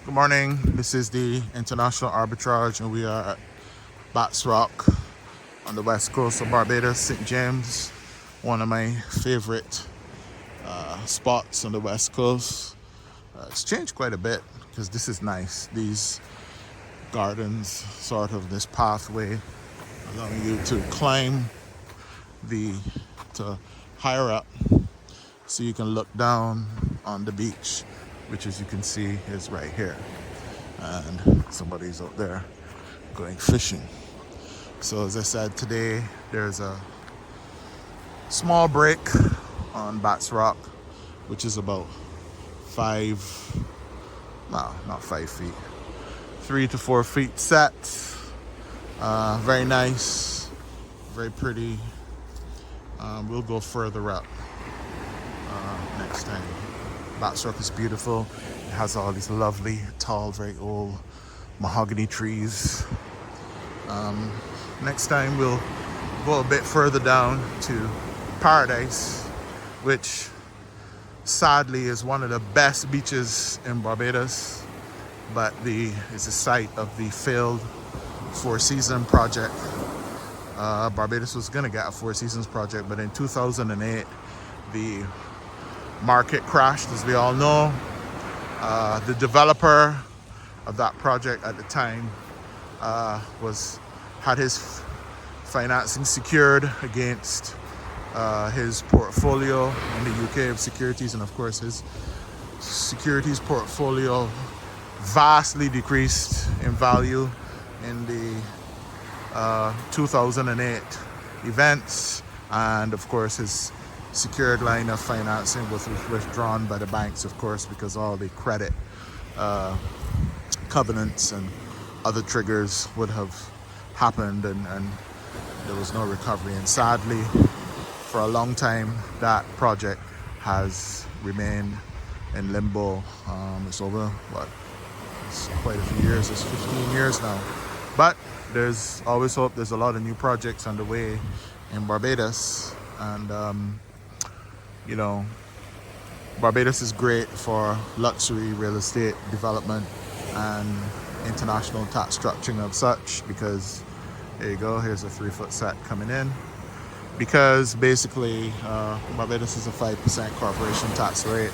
Good morning. This is the International Arbitrage, and we are at Bats Rock on the west coast of Barbados, St. James. One of my favorite spots on the west coast. It's changed quite a bit because this is nice. These gardens, sort of this pathway, allowing you to climb to higher up, so you can look down on the beach, which, as you can see, is right here. And somebody's out there going fishing. So as I said, today there's a small break on Bats Rock, which is about not 5 feet, 3 to 4 feet set. Very nice, very pretty. We'll go further up next time. Bats Rock is beautiful. It has all these lovely, tall, very old mahogany trees. Next time we'll go a bit further down to Paradise, which sadly is one of the best beaches in Barbados, but is the site of the failed Four Seasons project. Barbados was going to get a Four Seasons project, but in 2008 the market crashed, as we all know. The developer of that project at the time had his financing secured against his portfolio in the UK of securities, and of course his securities portfolio vastly decreased in value in the 2008 events, and of course his secured line of financing was withdrawn by the banks, of course, because all the credit covenants and other triggers would have happened, and there was no recovery. And sadly, for a long time, that project has remained in limbo. It's over, it's quite a few years. It's 15 years now. But there's always hope. There's a lot of new projects underway in Barbados, and Barbados is great for luxury real estate development and international tax structuring of such, because there you go, here's a 3-foot set coming in, because basically Barbados is a 5% corporation tax rate.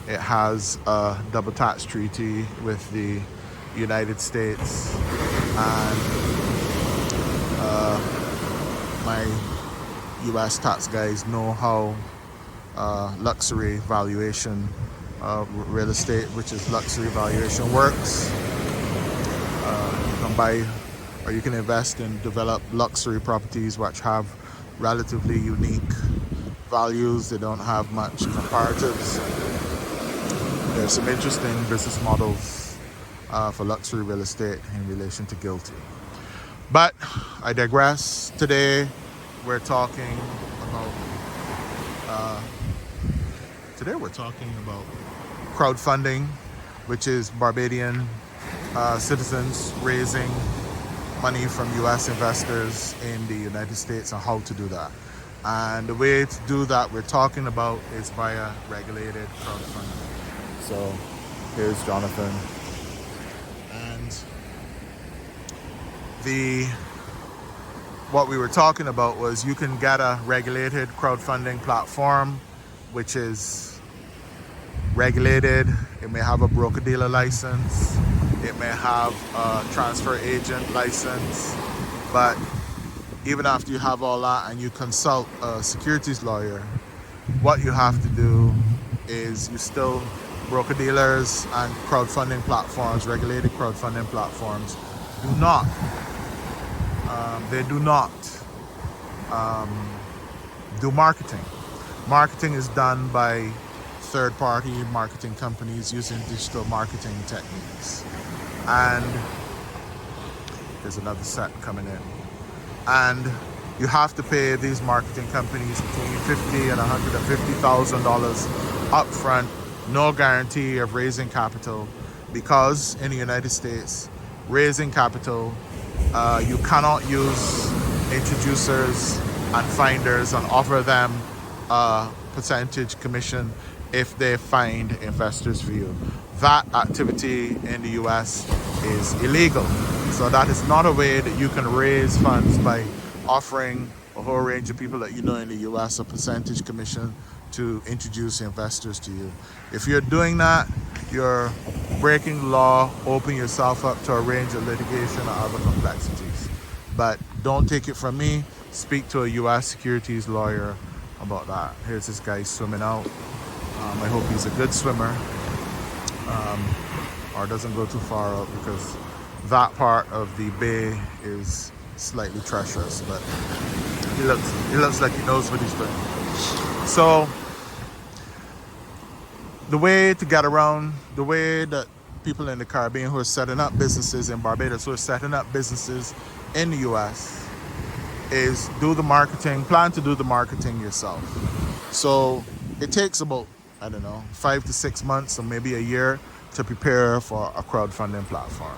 It has a double tax treaty with the United States, and my US tax guys know how luxury valuation real estate, which is luxury valuation, works. You can buy or you can invest and develop luxury properties which have relatively unique values. They don't have much comparatives. There's some interesting business models for luxury real estate in relation to GILTI. But I digress. Today we're talking about crowdfunding, which is Barbadian citizens raising money from US investors in the United States, and how to do that. And the way to do that we're talking about is via regulated crowdfunding. So here's Jonathan. And what we were talking about was you can get a regulated crowdfunding platform, which is regulated. It may have a broker-dealer license. It may have a transfer agent license. But even after you have all that and you consult a securities lawyer, what you have to do is broker-dealers and crowdfunding platforms, regulated crowdfunding platforms, do not do marketing. Marketing is done by third-party marketing companies using digital marketing techniques. And there's another set coming in. And you have to pay these marketing companies between $50,000 and $150,000 upfront, no guarantee of raising capital, because in the United States, raising capital, you cannot use introducers and finders and offer them a percentage commission if they find investors for you. that activity in the US is illegal. So that is not a way that you can raise funds by offering a whole range of people that you know in the US a percentage commission to introduce investors to you. If you're doing that, you're breaking the law, opening yourself up to a range of litigation and other complexities. But don't take it from me. Speak to a US securities lawyer about that. Here's this guy swimming out. I hope he's a good swimmer, or doesn't go too far out, because that part of the bay is slightly treacherous, but he looks like he knows what he's doing. So the way to get around, the way that people in the Caribbean who are setting up businesses in Barbados, who are setting up businesses in the US, is do the marketing, plan to do the marketing yourself. So it takes about, I don't know, 5 to 6 months or maybe a year to prepare for a crowdfunding platform.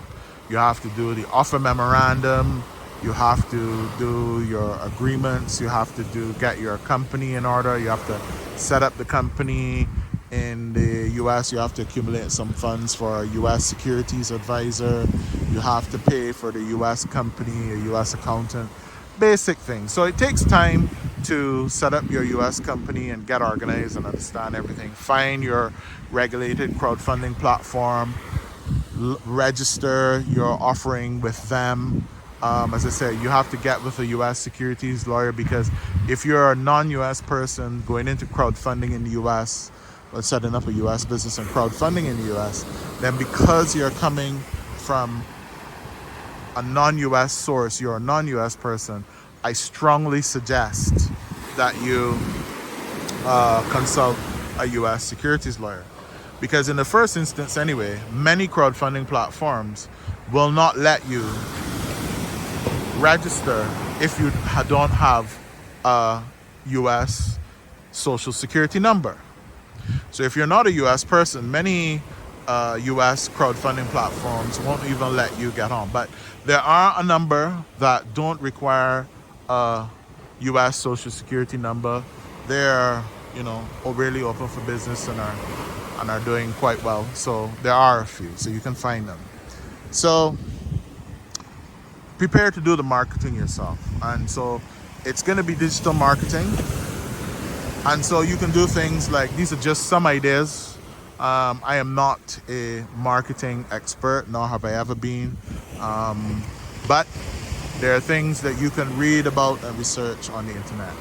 You have to do the offer memorandum, you have to do your agreements, you have to get your company in order, you have to set up the company in the US, you have to accumulate some funds for a US securities advisor, you have to pay for the US company, a US accountant, basic things. So it takes time to set up your US company and get organized and understand everything. Find your regulated crowdfunding platform, register your offering with them. As I said, you have to get with a US securities lawyer, because if you're a non-US person going into crowdfunding in the US, or setting up a US business and crowdfunding in the US, then because you're coming from a non-US source, you're a non-US person, I strongly suggest that you consult a US securities lawyer. Because in the first instance anyway, many crowdfunding platforms will not let you register if you don't have a US social security number. So if you're not a US person, many US crowdfunding platforms won't even let you get on. But there are a number that don't require a US social security number. They're, really open for business and are doing quite well. So there are a few, so you can find them. So prepare to do the marketing yourself. And so it's going to be digital marketing. And so you can do things like, these are just some ideas. I am not a marketing expert, nor have I ever been. But there are things that you can read about and research on the internet.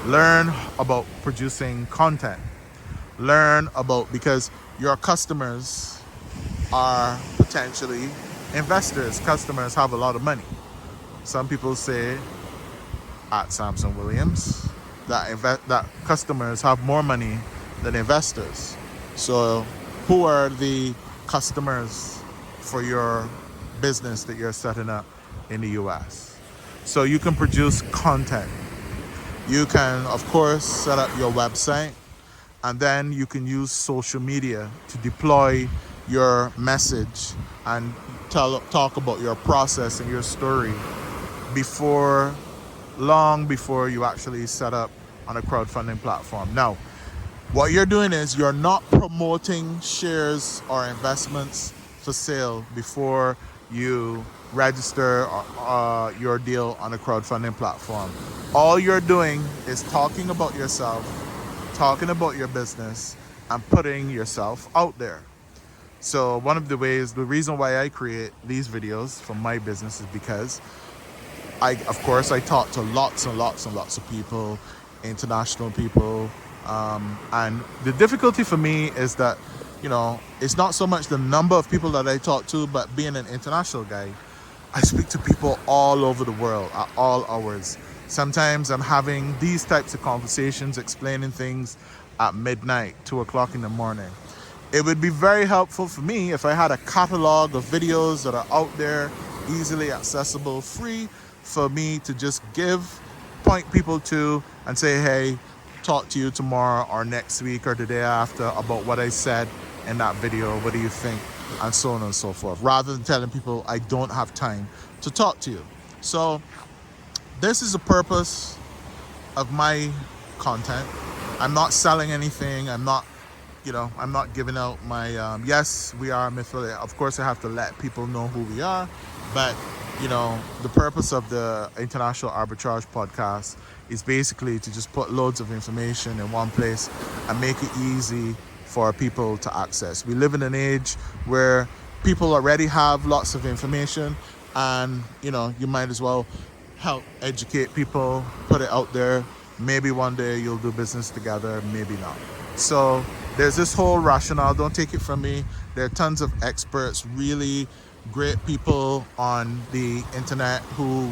Learn about producing content. Learn about, because your customers are potentially investors. Customers have a lot of money. Some people say at Samson Williams that customers have more money than investors. So who are the customers for your business that you're setting up in the US? So you can produce content. You can, of course, set up your website, and then you can use social media to deploy your message and talk about your process and your story long before you actually set up on a crowdfunding platform. Now, what you're doing is you're not promoting shares or investments for sale before you register your deal on a crowdfunding platform. All you're doing is talking about yourself, talking about your business, and putting yourself out there. So one of the reason why I create these videos for my business is because I talk to lots and lots and lots of people, international people, and the difficulty for me is that, it's not so much the number of people that I talk to, but being an international guy, I speak to people all over the world at all hours. Sometimes I'm having these types of conversations, explaining things at midnight, 2 o'clock in the morning. It would be very helpful for me if I had a catalog of videos that are out there, easily accessible, free, for me to just point people to and say, hey, talk to you tomorrow or next week or the day after about what I said in that video. What do you think? And so on and so forth, rather than telling people I don't have time to talk to you. So this is the purpose of my content. I'm not selling anything. I'm not I'm not giving out my, yes, we are Mithril. Of course, I have to let people know who we are. But, the purpose of the International Arbitrage podcast is basically to just put loads of information in one place and make it easy for people to access. We live in an age where people already have lots of information, and, you might as well help educate people, put it out there. Maybe one day you'll do business together, maybe not. So there's this whole rationale. Don't take it from me. There are tons of experts, really great people on the internet who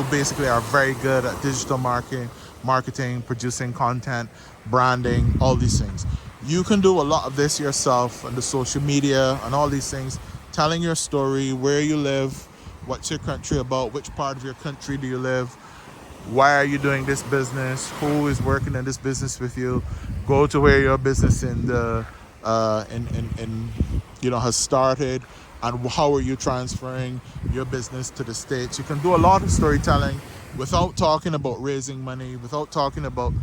basically are very good at digital marketing, producing content, branding, all these things. You can do a lot of this yourself on the social media and all these things, telling your story, where you live, what's your country about, which part of your country do you live, why are you doing this business, who is working in this business with you, go to where your business has started, and how are you transferring your business to the States. You can do a lot of storytelling without talking about raising money, without talking about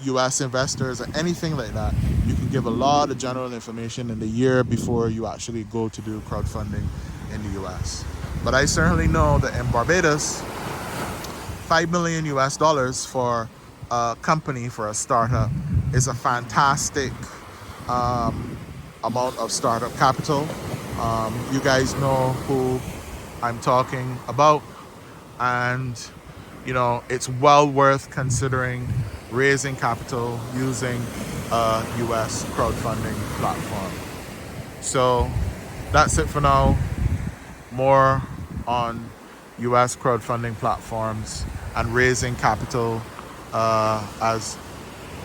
US investors or anything like that. You can give a lot of general information in the year before you actually go to do crowdfunding in the US. But I certainly know that in Barbados, $5 million US for a company, for a startup, is a fantastic amount of startup capital. You guys know who I'm talking about, and it's well worth considering raising capital using a US crowdfunding platform. So that's it for now. More on US crowdfunding platforms and raising capital as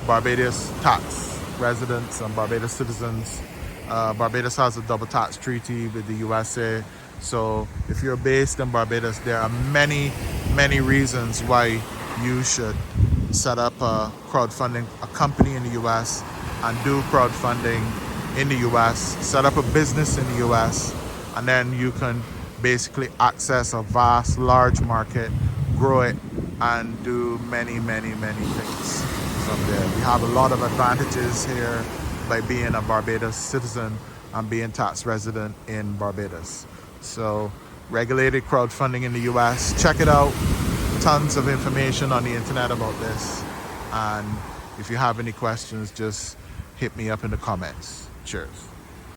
Barbados tax residents and Barbados citizens. Barbados has a double tax treaty with the USA. So if you're based in Barbados, there are many, many reasons why you should set up a company in the US and do crowdfunding in the US, set up a business in the US, and then you can basically access a vast, large market, grow it, and do many, many, many things from there. We have a lot of advantages here by being a Barbados citizen and being tax resident in Barbados. So regulated crowdfunding in the US, check it out. Tons of information on the internet about this. And if you have any questions, just hit me up in the comments. Cheers.